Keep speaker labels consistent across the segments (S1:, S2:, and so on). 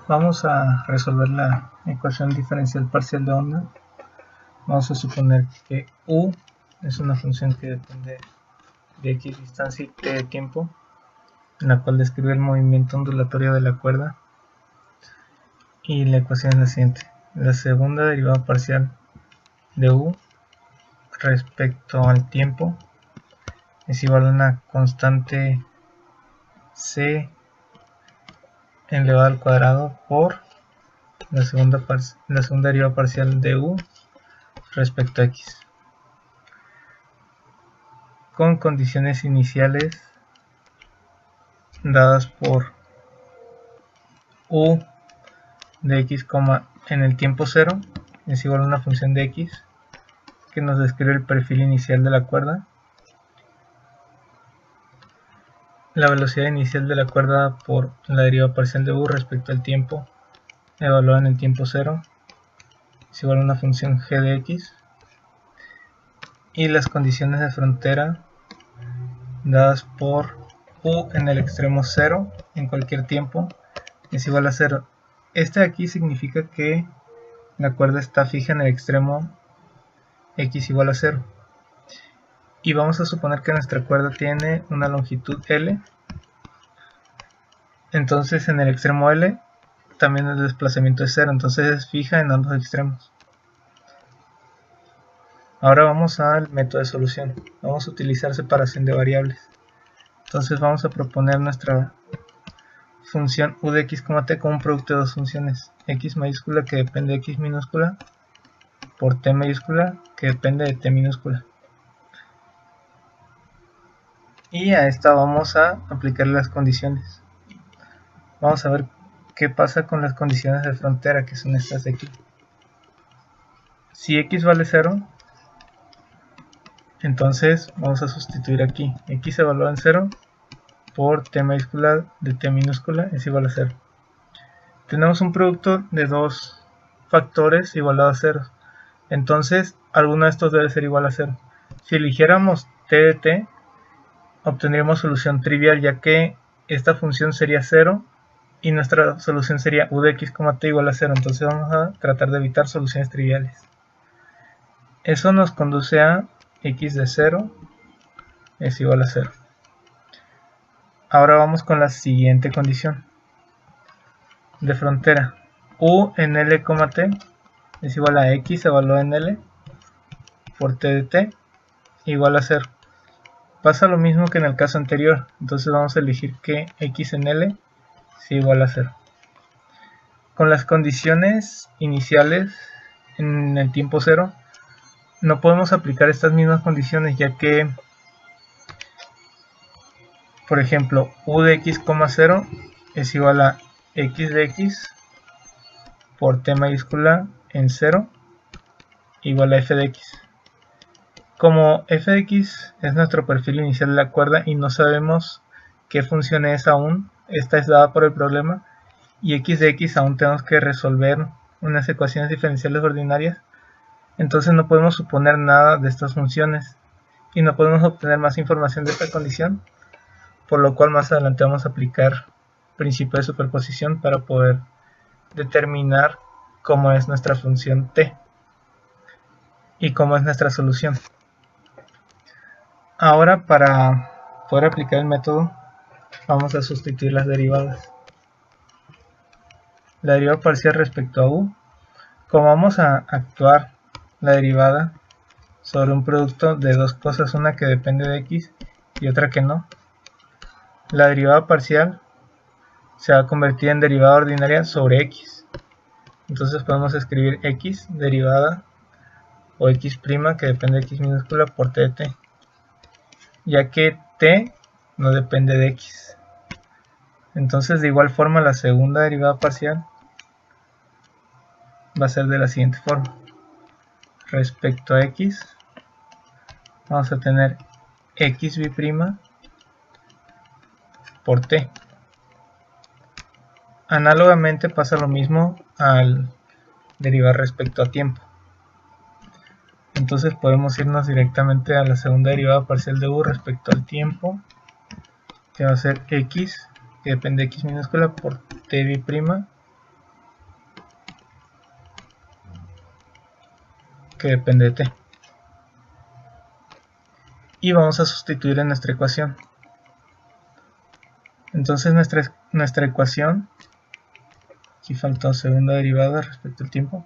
S1: Vamos a resolver la ecuación diferencial parcial de onda. Vamos a suponer que u es una función que depende de x distancia y t de tiempo, en la cual describe el movimiento ondulatorio de la cuerda. Y la ecuación es la siguiente: la segunda derivada parcial de u respecto al tiempo es igual a una constante c elevado al cuadrado por la segunda derivada parcial de u respecto a x, con condiciones iniciales dadas por u de x, en el tiempo 0 es igual a una función de x que nos describe el perfil inicial de la cuerda, la velocidad inicial de la cuerda por la derivada parcial de u respecto al tiempo evaluada en el tiempo 0 es igual a una función g de x, y las condiciones de frontera dadas por u en el extremo 0 en cualquier tiempo es igual a 0. Este de aquí significa que la cuerda está fija en el extremo x igual a 0. Y vamos a suponer que nuestra cuerda tiene una longitud L. Entonces en el extremo L también el desplazamiento es 0, entonces es fija en ambos extremos. Ahora vamos al método de solución. Vamos a utilizar separación de variables. Entonces vamos a proponer nuestra función u de x, t como un producto de dos funciones: x mayúscula que depende de x minúscula por t mayúscula que depende de t minúscula. Y a esta vamos a aplicar las condiciones. Vamos a ver qué pasa con las condiciones de frontera, que son estas de aquí. Si x vale 0, entonces vamos a sustituir aquí x evaluado en 0 por t mayúscula de t minúscula es igual a 0. Tenemos un producto de dos factores igualado a 0, entonces alguno de estos debe ser igual a 0. Si eligiéramos t de t, obtendríamos solución trivial, ya que esta función sería 0 y nuestra solución sería u de x, t igual a 0. Entonces vamos a tratar de evitar soluciones triviales. Eso nos conduce a x de 0 es igual a 0. Ahora vamos con la siguiente condición de frontera: u en L, t es igual a x evaluado en L por t de t igual a 0. Pasa lo mismo que en el caso anterior, entonces vamos a elegir que x en L es igual a 0. Con las condiciones iniciales en el tiempo 0 no podemos aplicar estas mismas condiciones, ya que, por ejemplo, u de x, 0 es igual a x de x por t mayúscula en 0 igual a f de x. Como f de x es nuestro perfil inicial de la cuerda y no sabemos qué función es aún, esta es dada por el problema, y x de x aún tenemos que resolver unas ecuaciones diferenciales ordinarias, entonces no podemos suponer nada de estas funciones y no podemos obtener más información de esta condición, por lo cual más adelante vamos a aplicar principio de superposición para poder determinar cómo es nuestra función t y cómo es nuestra solución. Ahora, para poder aplicar el método, vamos a sustituir las derivadas. La derivada parcial respecto a u, como vamos a actuar la derivada sobre un producto de dos cosas, una que depende de x y otra que no, la derivada parcial se va a convertir en derivada ordinaria sobre x. Entonces podemos escribir x derivada o x' que depende de x minúscula por t de t, ya que t no depende de x. Entonces de igual forma la segunda derivada parcial va a ser de la siguiente forma: respecto a x vamos a tener x'b' por t. Análogamente pasa lo mismo al derivar respecto a tiempo. Entonces podemos irnos directamente a la segunda derivada parcial de u respecto al tiempo, que va a ser x, que depende de x minúscula, por t' que depende de t. Y vamos a sustituir en nuestra ecuación. Entonces nuestra ecuación, aquí faltó segunda derivada respecto al tiempo,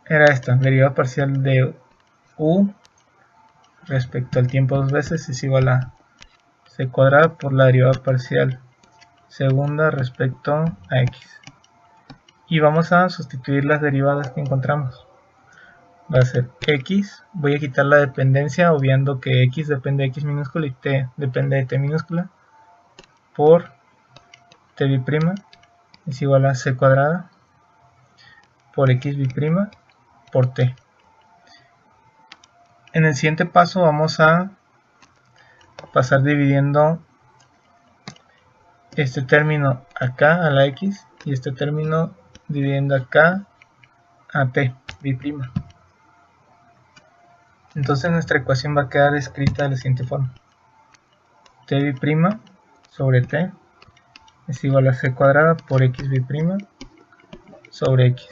S1: era esta: derivada parcial de u respecto al tiempo dos veces es igual a c cuadrada por la derivada parcial segunda respecto a x. Y vamos a sustituir las derivadas que encontramos. Va a ser x, voy a quitar la dependencia obviando que x depende de x minúscula y t depende de t minúscula, por t bi'prima es igual a c cuadrada por x bi'prima por t. En el siguiente paso vamos a pasar dividiendo este término acá a la x y este término dividiendo acá a t bi'prima. Entonces nuestra ecuación va a quedar escrita de la siguiente forma: t bi'prima sobre t es igual a c cuadrada por x bi'prima sobre x.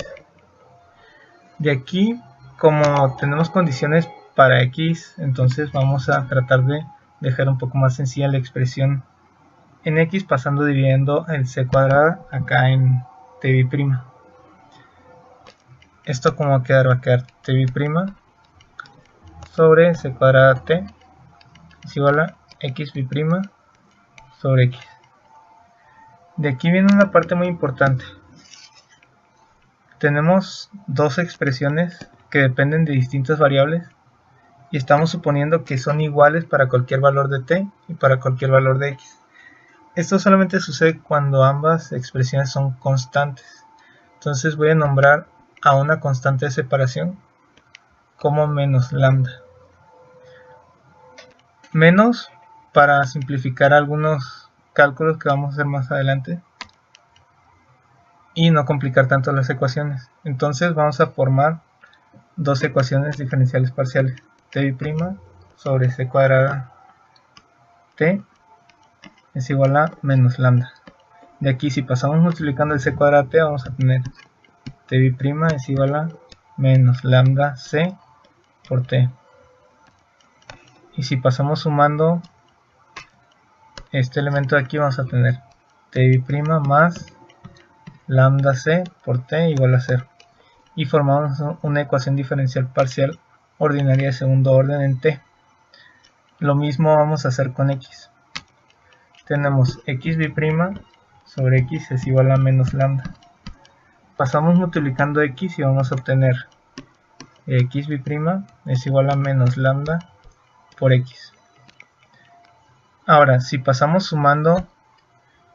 S1: De aquí, como tenemos condiciones para x, entonces vamos a tratar de dejar un poco más sencilla la expresión en x, pasando dividiendo el c cuadrada acá en t bi'prima. Esto como va a quedar t bi'prima sobre c cuadrada t es igual a x bi'prima sobre x. De aquí viene una parte muy importante. Tenemos dos expresiones que dependen de distintas variables y estamos suponiendo que son iguales para cualquier valor de t y para cualquier valor de x. Esto solamente sucede cuando ambas expresiones son constantes. Entonces voy a nombrar a una constante de separación como menos lambda. Menos para simplificar algunos cálculos que vamos a hacer más adelante y no complicar tanto las ecuaciones. Entonces vamos a formar dos ecuaciones diferenciales parciales: t bi'prima sobre c cuadrada t es igual a menos lambda. De aquí, si pasamos multiplicando el c cuadrada t, vamos a tener t bi'prima es igual a menos lambda c por t. Y si pasamos sumando este elemento de aquí, vamos a tener t bi'prima más lambda c por t igual a 0. Y formamos una ecuación diferencial parcial ordinaria de segundo orden en t. Lo mismo vamos a hacer con x. Tenemos x bi'prima sobre x es igual a menos lambda. Pasamos multiplicando x y vamos a obtener x bi'prima es igual a menos lambda por x. Ahora, si pasamos sumando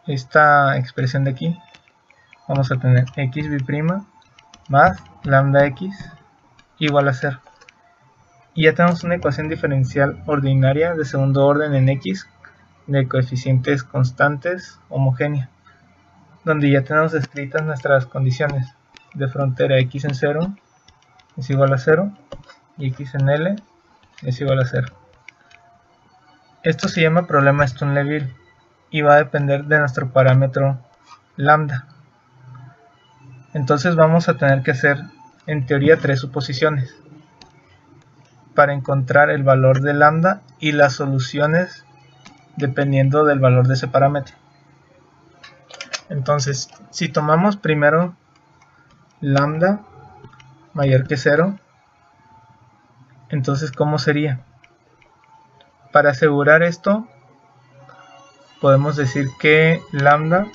S1: esta expresión de aquí, vamos a tener x bi'prima más lambda x igual a 0. Y ya tenemos una ecuación diferencial ordinaria de segundo orden en x de coeficientes constantes homogénea, donde ya tenemos escritas nuestras condiciones de frontera: x en 0 es igual a 0 y x en L es igual a 0. Esto se llama problema Sturm-Liouville y va a depender de nuestro parámetro lambda. Entonces vamos a tener que hacer en teoría tres suposiciones para encontrar el valor de lambda y las soluciones dependiendo del valor de ese parámetro. Entonces, si tomamos primero lambda mayor que 0, entonces ¿cómo sería? Para asegurar esto, podemos decir que lambda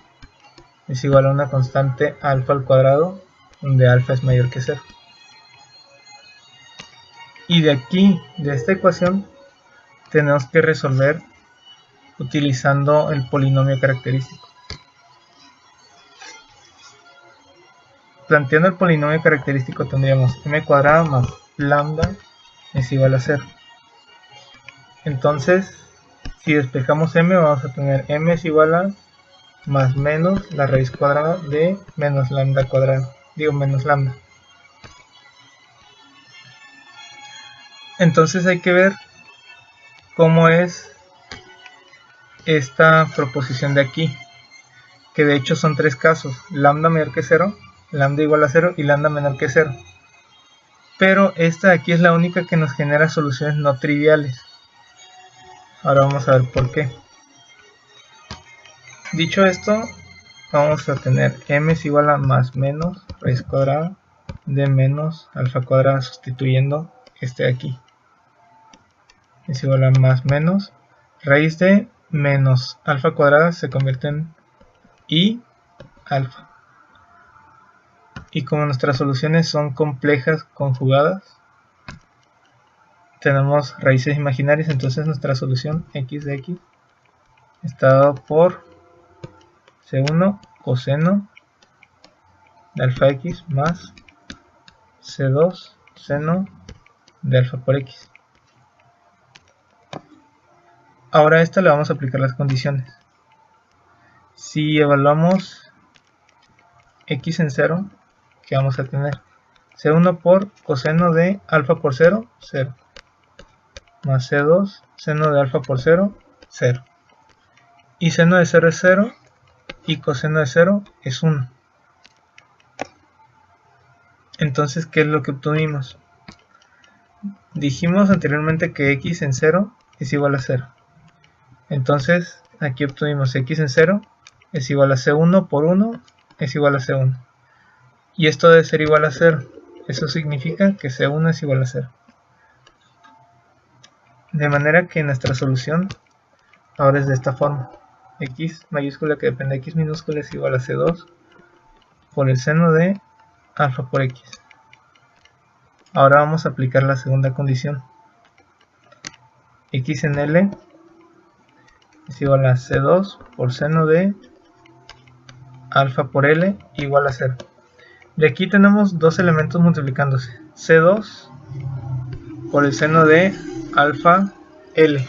S1: es igual a una constante alfa al cuadrado, donde alfa es mayor que 0. Y de aquí, de esta ecuación, tenemos que resolver utilizando el polinomio característico. Planteando el polinomio característico tendríamos m cuadrada más lambda es igual a 0. Entonces, si despejamos m, vamos a tener m es igual a más menos la raíz cuadrada de menos lambda cuadrado, menos lambda. Entonces hay que ver cómo es esta proposición de aquí, que de hecho son tres casos: lambda mayor que 0, lambda igual a 0 y lambda menor que 0. pero esta de aquí es la única que nos genera soluciones no triviales. Ahora vamos a ver por qué. Dicho esto, vamos a tener m es igual a más menos raíz cuadrada de menos alfa cuadrada, sustituyendo este de aquí. Es igual a más menos raíz de menos alfa cuadrada se convierte en i alfa. Y como nuestras soluciones son complejas conjugadas, tenemos raíces imaginarias, entonces nuestra solución x de x está dado por c1 coseno de alfa x más c2 seno de alfa por x. Ahora a esta le vamos a aplicar las condiciones. Si evaluamos x en 0, ¿qué vamos a tener? C1 por coseno de alfa por 0, 0. Más C2 seno de alfa por 0, 0. Y seno de 0 es 0 y coseno de 0 es 1. Entonces, ¿qué es lo que obtuvimos? Dijimos anteriormente que x en 0 es igual a 0. Entonces, aquí obtuvimos x en 0 es igual a C1 por 1 es igual a C1. Y esto debe ser igual a 0. Eso significa que C1 es igual a 0. De manera que nuestra solución ahora es de esta forma. X mayúscula que depende de x minúscula es igual a C2 por el seno de alfa por x. Ahora vamos a aplicar la segunda condición. X en L es igual a C2 por seno de alfa por L igual a 0. De aquí tenemos dos elementos multiplicándose. C2 por el seno de alfa L.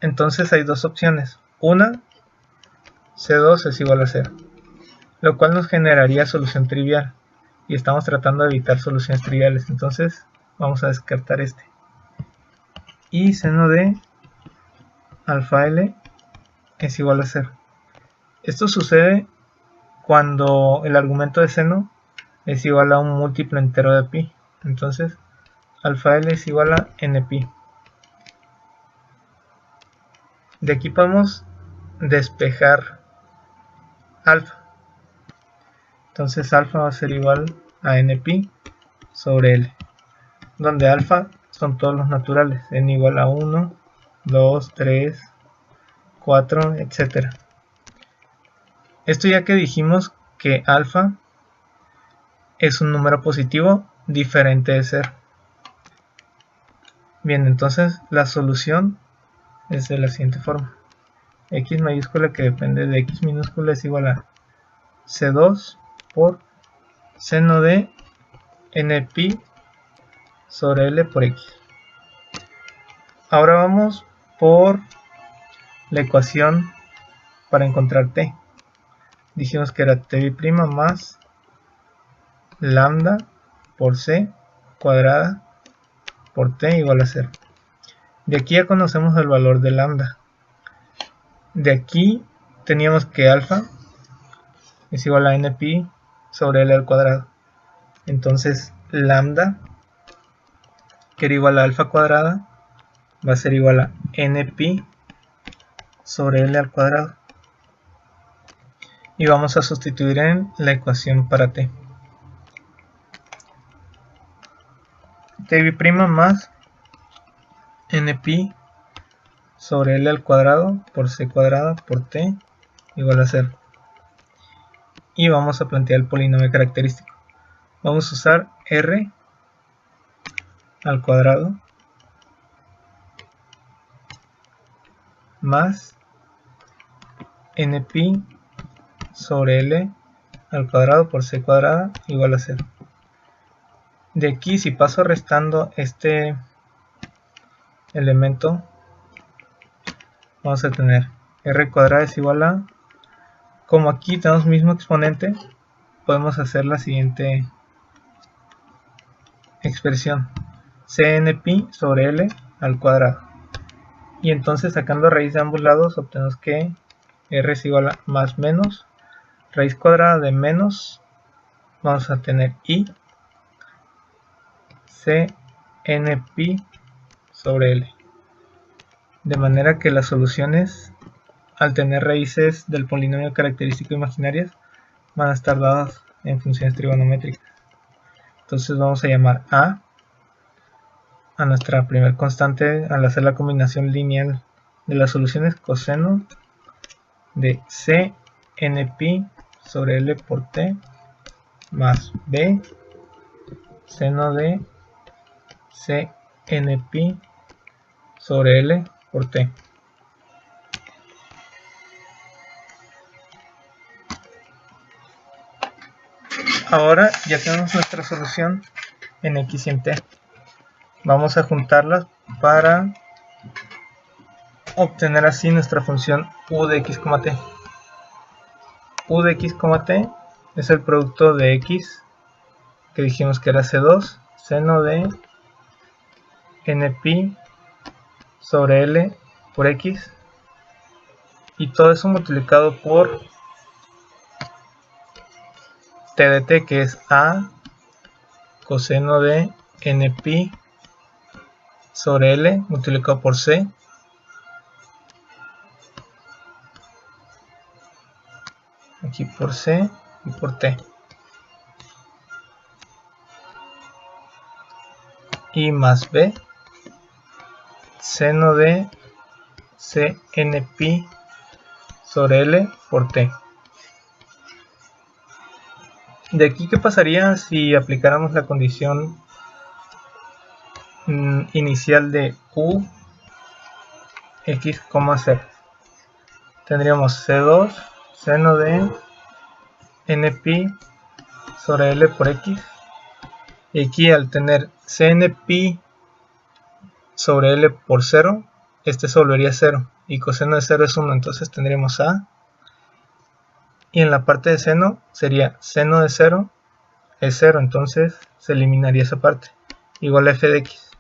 S1: Entonces hay dos opciones. Una, C2 es igual a 0. Lo cual nos generaría solución trivial. Y estamos tratando de evitar soluciones triviales. Entonces vamos a descartar este. Y seno de alfa L es igual a 0. Esto sucede cuando el argumento de seno es igual a un múltiplo entero de pi. Entonces alfa L es igual a npi. De aquí podemos despejar alfa. Entonces alfa va a ser igual a npi sobre L, donde alfa son todos los naturales, n igual a 1, 2, 3, 4, etc. Esto ya que dijimos que alfa es un número positivo diferente de 0. Bien, entonces la solución es de la siguiente forma. X mayúscula que depende de x minúscula es igual a C2 por seno de npi sobre L por x. Ahora vamos por la ecuación para encontrar t. Dijimos que era t' más lambda por c cuadrada por t igual a 0. De aquí ya conocemos el valor de lambda. De aquí teníamos que alfa es igual a npi sobre L al cuadrado. Entonces lambda, que era igual a alfa cuadrada, va a ser igual a npi sobre L al cuadrado. Y vamos a sustituir en la ecuación para t. t' más npi sobre L al cuadrado por c cuadrada por t igual a 0. Y vamos a plantear el polinomio característico. Vamos a usar r al cuadrado más npi sobre L al cuadrado por c cuadrada igual a 0. De aquí, si paso restando este elemento, vamos a tener r cuadrada es igual a, como aquí tenemos mismo exponente, podemos hacer la siguiente expresión: cnpi sobre L al cuadrado. Y entonces, sacando raíz de ambos lados, obtenemos que r es igual a más menos raíz cuadrada de menos, vamos a tener i CNP sobre L. De manera que las soluciones, al tener raíces del polinomio característico imaginarias, van a estar dadas en funciones trigonométricas. Entonces vamos a llamar a nuestra primer constante al hacer la combinación lineal de las soluciones, coseno de CNP sobre L por T más B seno de CNP sobre L por T. Ahora ya tenemos nuestra solución en X y en T. Vamos a juntarlas para obtener así nuestra función u de x, t. U de x, t es el producto de x, que dijimos que era C2, seno de NP sobre L por x, y todo eso multiplicado por T de t, que es A coseno de NP sobre L multiplicado por C aquí por C y por T, y más B seno de CNP sobre L por T. De aquí, ¿qué pasaría si aplicáramos la condición inicial de u x, 0? Tendríamos C2 seno de NP sobre L por x, y aquí al tener CNP sobre L por 0, este se volvería 0, y coseno de 0 es 1, entonces tendríamos A, y en la parte de seno sería seno de 0 es 0, entonces se eliminaría esa parte, igual a f de x.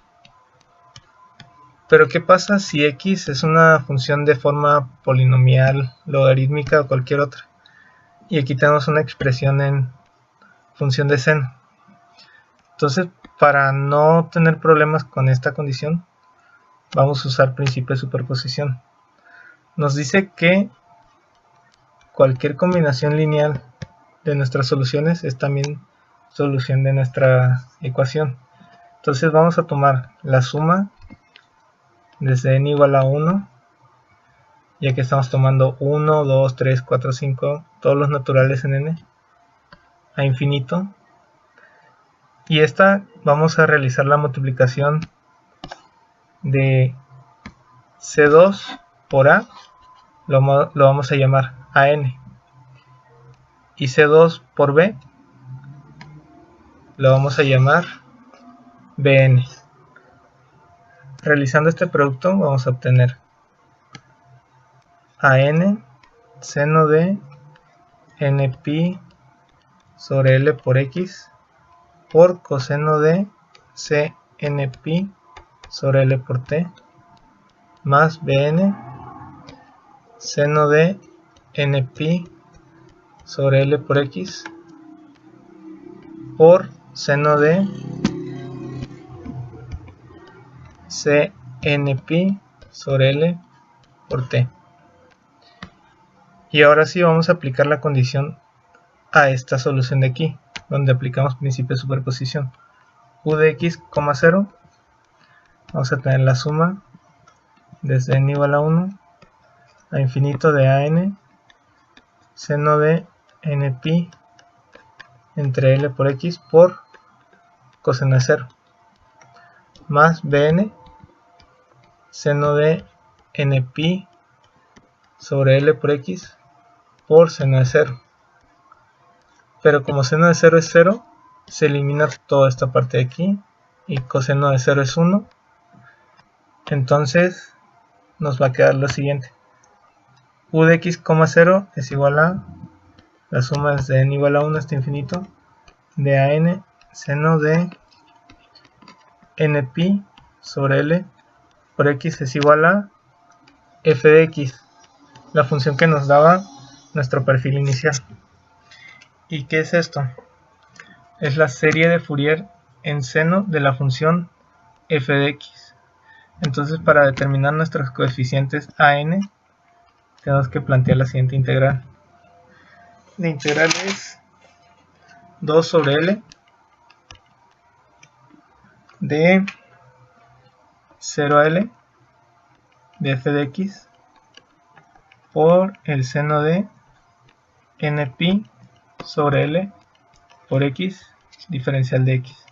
S1: Pero ¿qué pasa si x es una función de forma polinomial, logarítmica o cualquier otra? Y aquí tenemos una expresión en función de seno. Entonces, para no tener problemas con esta condición, vamos a usar principio de superposición. Nos dice que cualquier combinación lineal de nuestras soluciones es también solución de nuestra ecuación. Entonces vamos a tomar la suma desde n igual a 1, ya que estamos tomando 1, 2, 3, 4, 5, todos los naturales en n, a infinito. Y esta vamos a realizar la multiplicación de C2 por A, lo vamos a llamar AN, y C2 por B lo vamos a llamar BN. Realizando este producto vamos a obtener AN seno de NP sobre L por X por coseno de CNP sobre L por T más BN seno de NP sobre L por X por seno de CNP sobre L por T. Y ahora sí vamos a aplicar la condición a esta solución de aquí, donde aplicamos principio de superposición. U de x, 0, vamos a tener la suma desde n igual a 1 a infinito de AN seno de NP entre L por X por coseno de 0 más BN seno de NP sobre L por X por seno de 0. Pero como seno de 0 es 0, se elimina toda esta parte de aquí, y coseno de 0 es 1, entonces nos va a quedar lo siguiente: u de x, 0 es igual a la suma desde n igual a 1 hasta infinito de AN seno de NP sobre L por X es igual a f de x, la función que nos daba nuestro perfil inicial. ¿Y qué es esto? Es la serie de Fourier en seno de la función f de x. Entonces, para determinar nuestros coeficientes a n, tenemos que plantear la siguiente integral. La integral es 2 sobre L de 0 a L de f de x por el seno de npi sobre L por x diferencial de x.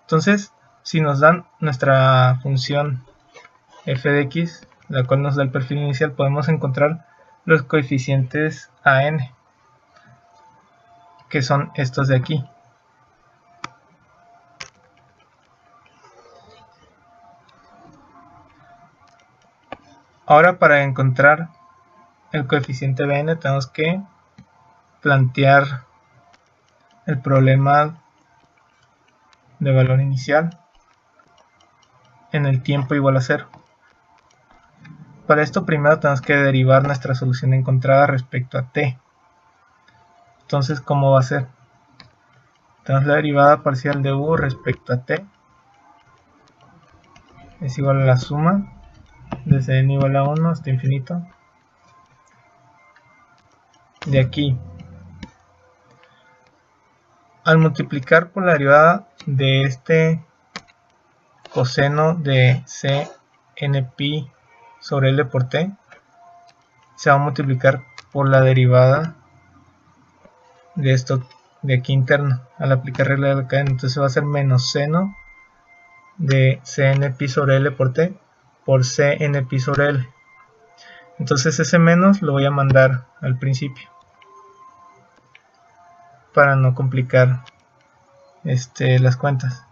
S1: Entonces, si nos dan nuestra función f de x, la cual nos da el perfil inicial, podemos encontrar los coeficientes a n, que son estos de aquí. Ahora, para encontrar el coeficiente Bn, tenemos que plantear el problema de valor inicial en el tiempo igual a 0. Para esto primero tenemos que derivar nuestra solución encontrada respecto a t. Entonces, ¿cómo va a ser? Tenemos la derivada parcial de u respecto a t es igual a la suma desde n igual a 1 hasta infinito de aquí. Al multiplicar por la derivada de este coseno de cnpi sobre L por t, se va a multiplicar por la derivada de esto de aquí interno, al aplicar regla de la cadena. Entonces va a ser menos seno de cnpi sobre L por t por cnpi sobre L. Entonces ese menos lo voy a mandar al principio para no complicar las cuentas.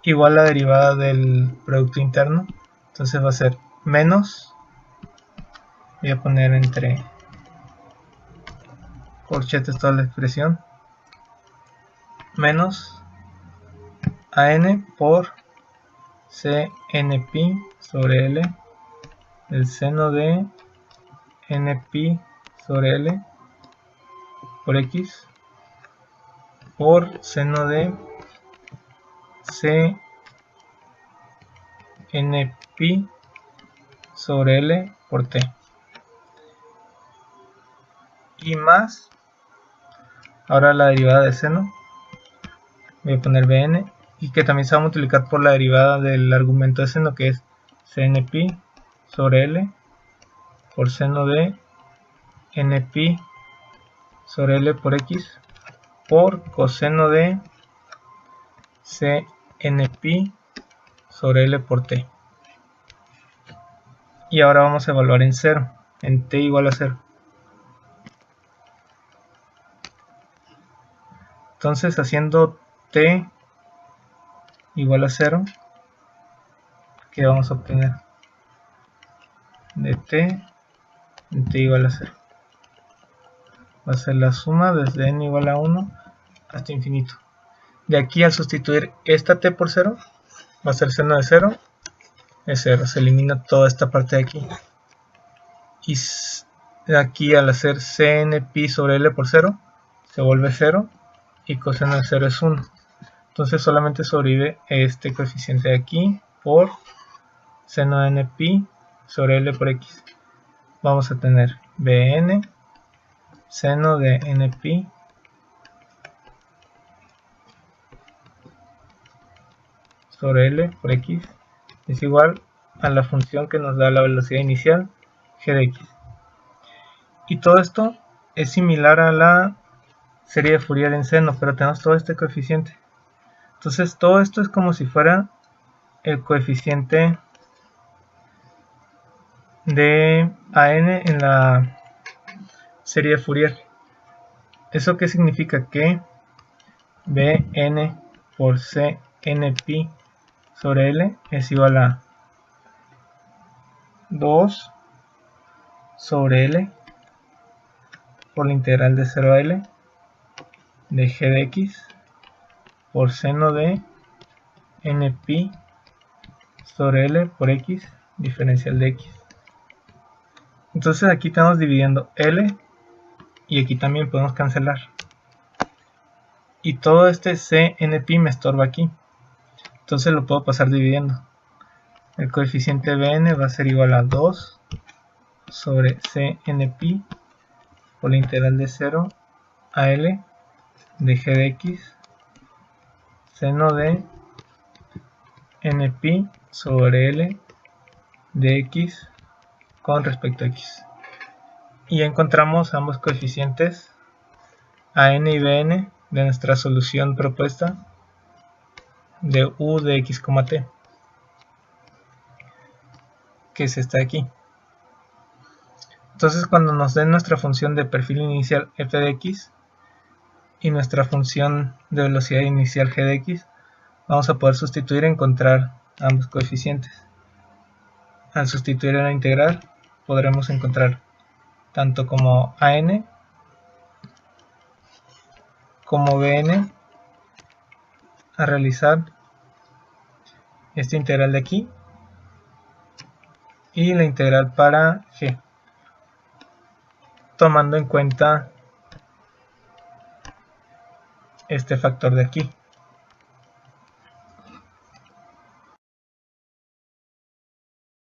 S1: Igual la derivada del producto interno, entonces va a ser menos, voy a poner entre corchetes toda la expresión, menos an por cnpi sobre L el seno de npi sobre L por x por seno de cnpi sobre L por t, y más, ahora la derivada de seno, voy a poner bn, y que también se va a multiplicar por la derivada del argumento de seno, que es cnpi sobre L por seno de npi sobre L por x por coseno de cnpi sobre L por t. Y ahora vamos a evaluar en 0, en t igual a 0. Entonces, haciendo t igual a 0, ¿qué vamos a obtener? De t en t igual a 0. Va a ser la suma desde n igual a 1 hasta infinito. De aquí, al sustituir esta t por 0, va a ser seno de 0, es 0, se elimina toda esta parte de aquí. Y de aquí, al hacer cnpi sobre L por 0, se vuelve 0, y coseno de 0 es 1. Entonces solamente sobrevive este coeficiente de aquí por seno de npi sobre L por x. Vamos a tener bn seno de npi sobre L por x es igual a la función que nos da la velocidad inicial g de x. Y todo esto es similar a la serie de Fourier en seno, pero tenemos todo este coeficiente. Entonces todo esto es como si fuera el coeficiente de an en la serie de Fourier. ¿Eso qué significa? Que bn por cnpi sobre L es igual a 2 sobre L por la integral de 0 a L de g de x por seno de npi sobre L por x diferencial de x. Entonces aquí estamos dividiendo L y aquí también podemos cancelar. Y todo este cnpi me estorba aquí. Entonces lo puedo pasar dividiendo. El coeficiente Bn va a ser igual a 2 sobre Cnpi por la integral de 0 a L de g de x seno de npi sobre L de x con respecto a x. Y ya encontramos ambos coeficientes an y bn de nuestra solución propuesta de u de x, t, que es esta de aquí. Entonces, cuando nos den nuestra función de perfil inicial f de x y nuestra función de velocidad inicial g de x, vamos a poder sustituir y encontrar ambos coeficientes. Al sustituir en la integral podremos encontrar tanto como an como bn a realizar esta integral de aquí y la integral para g, tomando en cuenta este factor de aquí.